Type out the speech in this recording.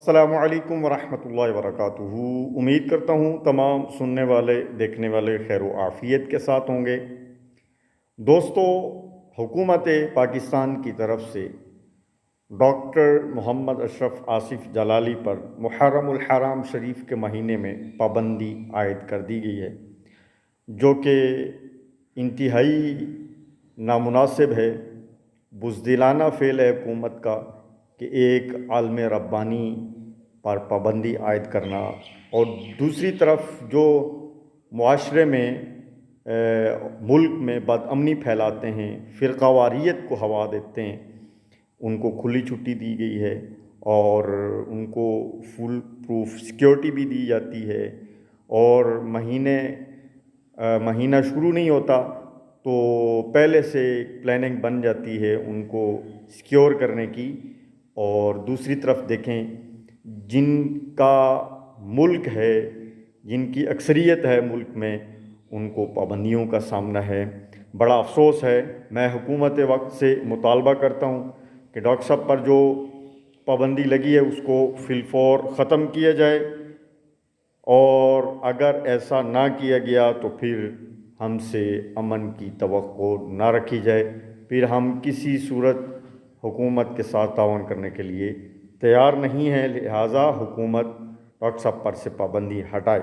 السلام علیکم ورحمۃ اللہ وبرکاتہ۔ امید کرتا ہوں تمام سننے والے دیکھنے والے خیر و عافیت کے ساتھ ہوں گے۔ دوستو، حکومت پاکستان کی طرف سے ڈاکٹر محمد اشرف آصف جلالی پر محرم الحرام شریف کے مہینے میں پابندی عائد کر دی گئی ہے، جو کہ انتہائی نامناسب ہے، بزدلانہ فعل ہے حکومت کا کہ ایک عالم ربانی پر پابندی عائد کرنا، اور دوسری طرف جو معاشرے میں ملک میں بد امنی پھیلاتے ہیں، فرقہ واریت کو ہوا دیتے ہیں، ان کو کھلی چھٹی دی گئی ہے اور ان کو فل پروف سیکیورٹی بھی دی جاتی ہے، اور مہینہ شروع نہیں ہوتا تو پہلے سے پلاننگ بن جاتی ہے ان کو سیکیور کرنے کی۔ اور دوسری طرف دیکھیں، جن کا ملک ہے، جن کی اکثریت ہے ملک میں، ان کو پابندیوں کا سامنا ہے۔ بڑا افسوس ہے، میں حکومت وقت سے مطالبہ کرتا ہوں کہ ڈاکٹر صاحب پر جو پابندی لگی ہے اس کو فی الفور ختم کیا جائے، اور اگر ایسا نہ کیا گیا تو پھر ہم سے امن کی توقع نہ رکھی جائے، پھر ہم کسی صورت حکومت کے ساتھ تعاون کرنے کے لیے تیار نہیں ہیں۔ لہٰذا حکومت ڈاکٹر صاحب پر سے پابندی ہٹائے۔